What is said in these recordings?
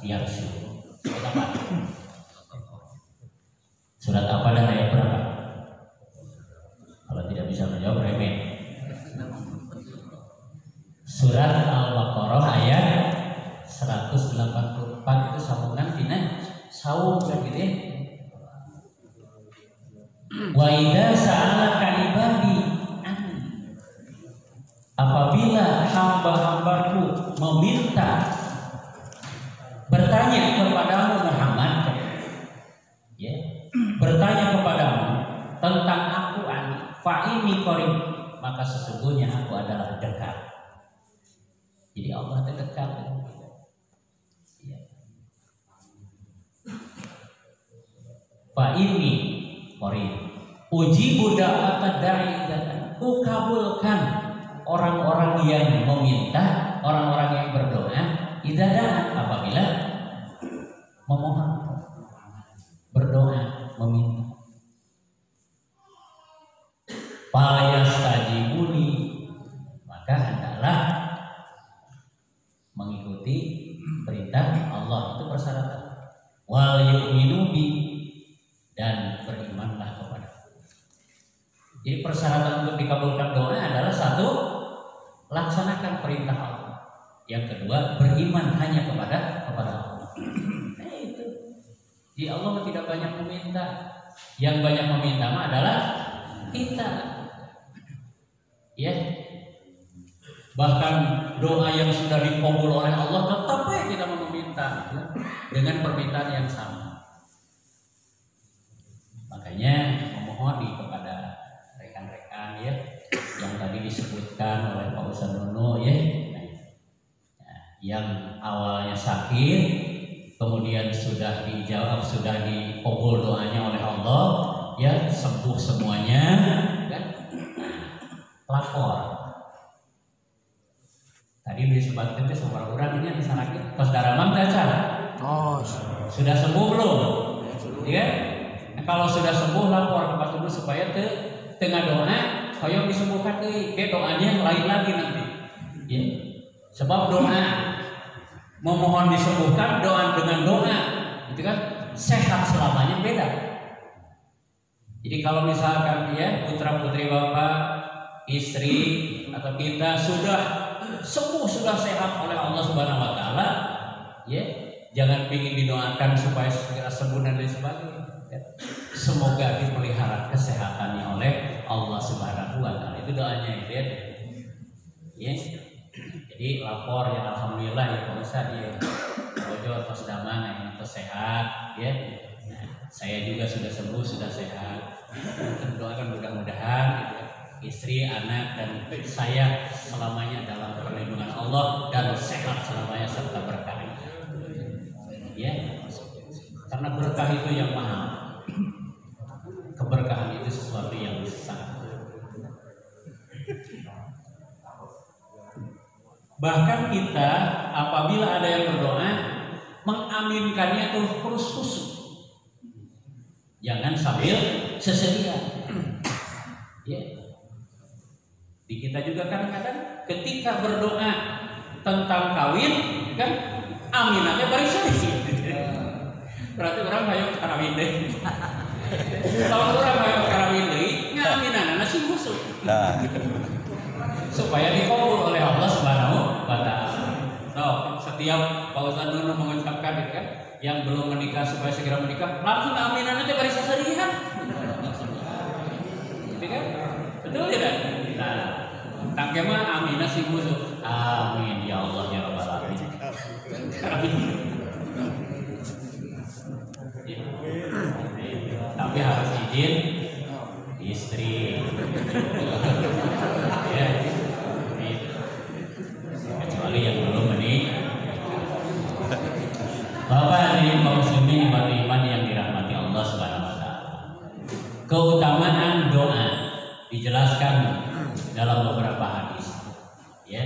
Yarsu. Surat apa dan ayat berapa? Kalau tidak bisa menjawab remeh. Surat Al-Baqarah ayat 184 itu sambungan tina saum gitu ya. Wa idza sa'alaka ibadi anni, apabila hamba-hambaku meminta bertanya kepadamu Muhammad, ya, bertanya kepadamu tentang aku fa inni qarib, maka sesungguhnya aku adalah dekat. Jadi Allah dekat. Ya. Fa inni qarib ujibu da'watad da'i dan ukabulkan orang-orang yang meminta, orang-orang yang berdoa, idza da'a, apabila memohon, berdoa, meminta. Fayastajibuni, maka hendaklah mengikuti perintah Allah, itu persyaratan. Wal yu'minu bi, dan berimanlah kepada. Jadi persyaratan untuk dikabulkan doa adalah satu, laksanakan perintah Allah. Yang kedua, beriman hanya kepada Allah. Nah itu. Jadi Allah tidak banyak meminta. Yang banyak meminta mah adalah kita. Ya. Bahkan doa yang sudah dikabul oleh Allah tetap kita meminta dengan permintaan yang sama. Makanya memohon kepada rekan-rekan ya yang tadi disebutkan oleh Pak Ustadz Nuno ya, yang awalnya sakit kemudian sudah dijawab, sudah dikabul doanya oleh Allah ya, sembuh semuanya kan, lapor. Tadi disebutkan sama orang ini yang sakit pas daramang dacar. Oh, sudah sembuh belum? Ya. Nah, kalau sudah sembuh lapor ke Pak Tubuh supaya tengah doa kaya disembuhkan doanya lain lagi nanti. Ya. Sebab doa memohon disembuhkan, doa dengan doa itu kan sehat selamanya beda. Jadi kalau misalkan ya putra putri bapak, istri atau kita sudah sembuh, sudah sehat oleh Allah Subhanahu Wa Taala, ya jangan ingin didoakan supaya segera sembuh dan lain sebagainya. Ya. Semoga dipelihara kesehatannya oleh Allah Subhanahu Wa Taala. Itu doanya ya. Ya. Jadi lapor ya alhamdulillah ya Pak Ustaz ya. Ojo tos damang ini tos sehat ya. Nah, saya juga sudah sembuh, sudah sehat. Doakan mudah-mudahan gitu, istri, anak dan saya selamanya dalam perlindungan Allah dan sehat selamanya serta berkah. Ya. Karena berkah itu yang mahal. Keberkahan itu sesuatu yang besar. Bahkan kita apabila ada yang berdoa mengaminkannya terus khusyuk. Jangan sambil sesedia. Ya. Di kita juga kadang-kadang ketika berdoa tentang kawin kan aminannya baris-baris. Berarti orang hayang karawin deh. Kalau orang hayang karawin deh, ngaminanana sih khusyuk. Supaya dikabul oleh Allah Subhanahu Wa Taala. So, setiap Pak Ustadz Nuno mengucapkan kan, yang belum menikah supaya segera menikah, langsung aminan nanti baris seserihan. Gitu kan? Betul tidak? Nah, tangkema aminah si musuh. Amin ya Allah ya Rabbal Alamin. Ya. Tapi harus izin istri. Ya. Kecuali yang belum menikah. Bapak hadirin kaum muslimin iman yang dirahmati Allah Subhanahu Wa Taala. Keutamaan doa dijelaskan dalam beberapa hadis. Ya.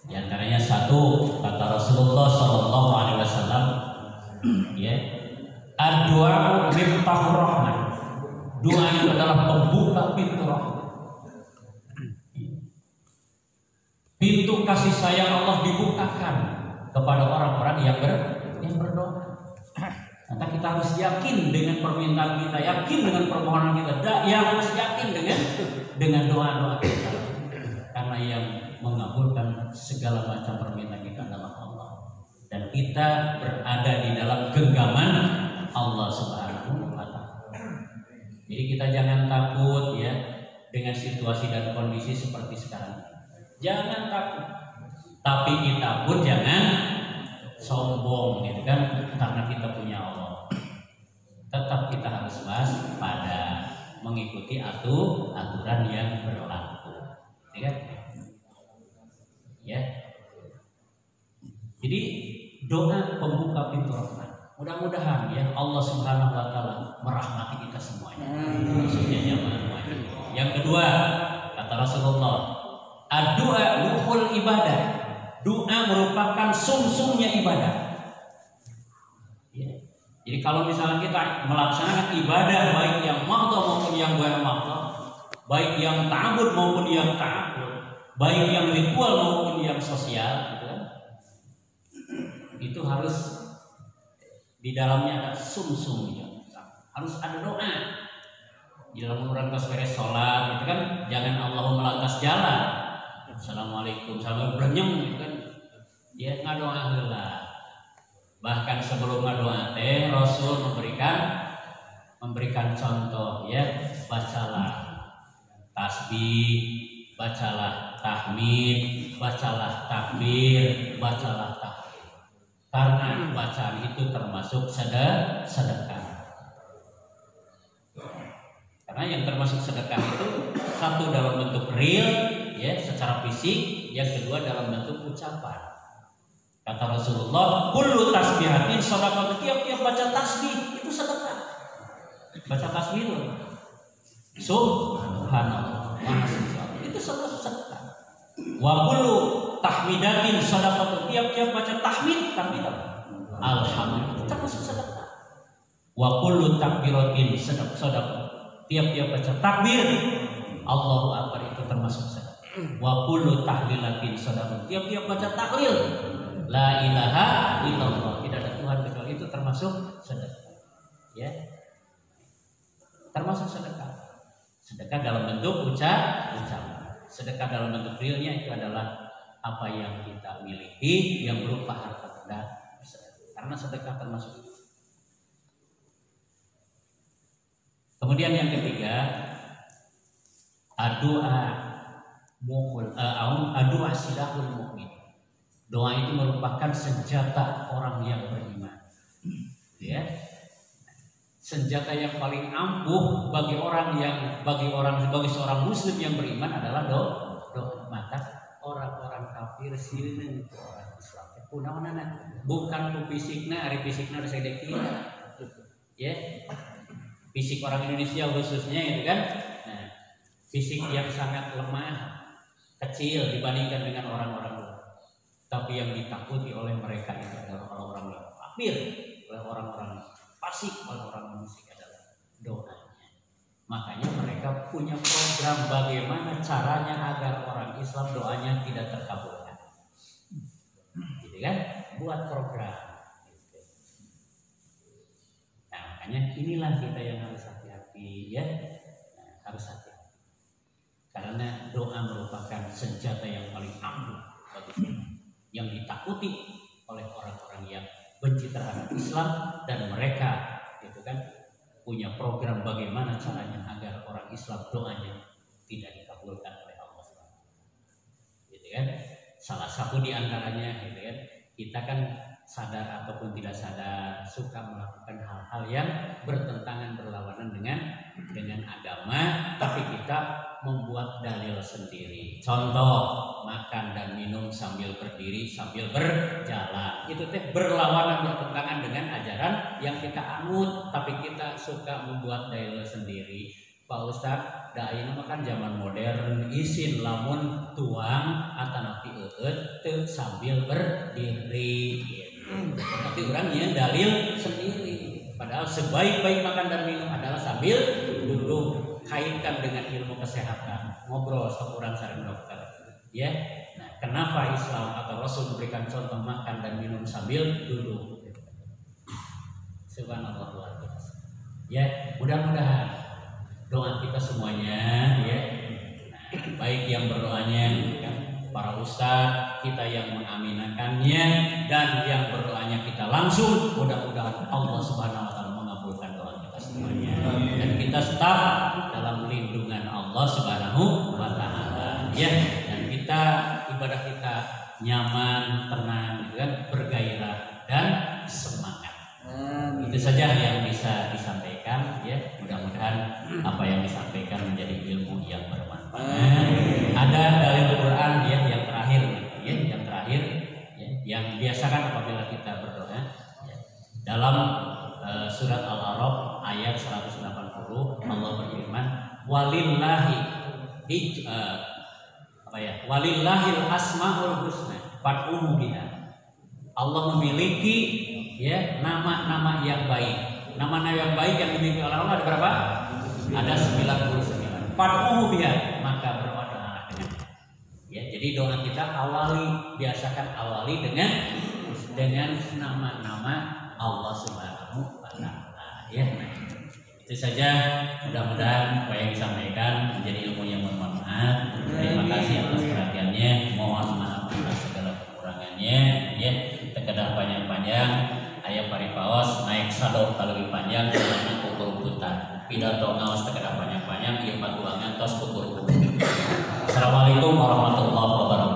Di antaranya satu kata Rasulullah Shallallahu Alaihi Wasallam, ya, ad-du'a miftahur rahmah. Doa itu adalah pembuka pintu rahmat. Pintu kasih sayang Allah dibukakan kepada orang-orang yang berdoa. Maka kita harus yakin dengan permintaan kita, yakin dengan permohonan kita, harus yakin dengan doa-doa kita. Karena yang mengabulkan segala macam permintaan kita adalah Allah. Dan kita berada di dalam genggaman Allah Subhanahu wa Ta'ala. Jadi kita jangan takut ya dengan situasi dan kondisi seperti sekarang. Jangan takut. Tapi kita pun jangan sombong gitu kan, karena kita punya Allah. Tetap kita harus waspada, mengikuti aturan yang berlaku, ya. Ya. Jadi doa pembuka pintu rahmat. Mudah-mudahan ya Allah Subhanahu wa Ta'ala merahmati kita semuanya. Maksudnya yang kedua, kata Rasulullah, ad-du'a ruhul ibadah. Doa merupakan sumsumnya ibadah. Ya. Jadi kalau misalnya kita melaksanakan ibadah baik yang mahdhah maupun yang ghairu mahdhah, baik yang ta'abbud maupun yang ta'abbud, baik yang ritual maupun yang sosial, gitu kan? Itu harus di dalamnya ada sumsumnya. Harus ada doa. Di dalam orang beres sholat, gitu kan? Jangan Allahumma lantas jalan. Assalamualaikum, salam bernyem gitu kan. Dia ngadoa heula. Bahkan sebelum ngadoa teh Rasul memberikan contoh ya, bacalah tasbih, bacalah tahmid, bacalah takbir, bacalah tahlil. Karena bacaan itu termasuk sedekah. Karena yang termasuk sedekah itu satu dalam bentuk real ya, secara fisik, yang kedua dalam bentuk ucapan. Kata Rasulullah, kullu tasbihatin shadaqah. Tiap-tiap baca tasbih itu sedekah. Baca tasbih itu subhanallah, itu sedekah. Wa kullu tahmidatin shadaqah. Tiap-tiap baca tahmid alhamdulillah, itu termasuk sedekah. Wa kullu takbiratin shadaqah. Tiap-tiap baca takbir Allahu akbar, itu termasuk sedekah. Wa kullu tahlilatin shadaqah. Tiap-tiap baca tahlil la ilaha illallah, tidak ada Tuhan kecuali, itu termasuk sedekah. Ya. Termasuk sedekah. Sedekah dalam bentuk ucapan. Sedekah dalam bentuk realnya itu adalah apa yang kita miliki yang berupa harta benda. Karena sedekah termasuk. Kemudian yang ketiga, doa silahul mukmin. Doa itu merupakan senjata orang yang beriman. Ya. Senjata yang paling ampuh bagi seorang muslim yang beriman adalah doa. Maka orang-orang kafir sileuh ke orang Islam. Kunaonana? Bukan ku fisikna, ari fisikna saya dekina. Ya. Fisik orang Indonesia khususnya itu kan. Nah, fisik yang sangat lemah, kecil dibandingkan dengan orang-orang luar. Tapi yang ditakuti oleh mereka itu adalah orang-orang yang kafir, oleh orang-orang fasik, oleh orang musyrik adalah doanya. Makanya mereka punya program bagaimana caranya agar orang Islam doanya tidak terkabulkan. Gitu kan? Buat program. Nah, makanya inilah kita yang harus hati-hati ya. Harus hati-hati. Karena doa merupakan senjata yang paling ampuh bagi kita, yang ditakuti oleh orang-orang yang benci terhadap Islam, dan mereka itu kan punya program bagaimana caranya agar orang Islam doanya tidak dikabulkan oleh Allah SWT. Gitu kan? Salah satu di antaranya gitu kan, kita kan sadar ataupun tidak sadar suka melakukan hal-hal yang bertentangan, berlawanan dengan agama, tapi kita membuat dalil sendiri. Contoh, makan dan minum sambil berdiri, sambil berjalan. Itu teh berlawanan, bertentangan dengan ajaran yang kita anut, tapi kita suka membuat dalil sendiri. Pak Ustadz, ayeuna mah kan zaman modern, isin lamun tuang atanapi teu sambil berdiri. Tapi orangnya dalil sendiri. Padahal sebaik-baik makan dan minum adalah sambil duduk. Kaitkan dengan ilmu kesehatan, ngobrol sama orang sareng dokter, ya. Nah, kenapa Islam atau Rasul memberikan contoh makan dan minum sambil duduk. Subhanallah luar biasa. Ya, mudah-mudahan doa kita semuanya ya. Nah, baik yang berdoanya ya, para ustadz, kita yang mengaminakannya dan yang berdoanya kita langsung, mudah-mudahan Allah Subhanahu wa taala mengabulkan doa kita semuanya. Dan kita tetap dalam lindungan Allah Subhanahu wa taala ya. Dan kita ibadah kita nyaman, tenang, kan, bergairah dan semangat. Itu saja yang bisa disampaikan ya. Mudah-mudahan apa yang disampaikan menjadi ilmu yang bermanfaat. Ada dalil Al-Qur'an ya yang terakhir ya, yang biasakan apabila kita berdoa ya. Dalam surat Al-A'raf ayat 180 Allah berfirman walillahi walillahil asmaul husna fad'uhu biha. Allah memiliki ya nama-nama yang baik. Nama-nama yang baik yang dimiliki oleh Allah ada berapa? Ada 99. Fad'uhu biha, maka berdoa dengannya. Ya, jadi doa kita biasakan awali dengan nama-nama Allah Subhanahu wa taala. Ya. Itu saja, mudah-mudahan apa yang disampaikan menjadi ilmu yang bermanfaat. Terima kasih atas perhatiannya. Mohon maaf atas segala kekurangannya. Ya, terkadang panjang-panjang, ayat paripaos naik sadok lebih panjang karena ukur hutan. Pidato ngawas terkadang panjang-panjang, ieu patuangan tos ukur hutan. Assalamualaikum warahmatullahi wabarakatuh.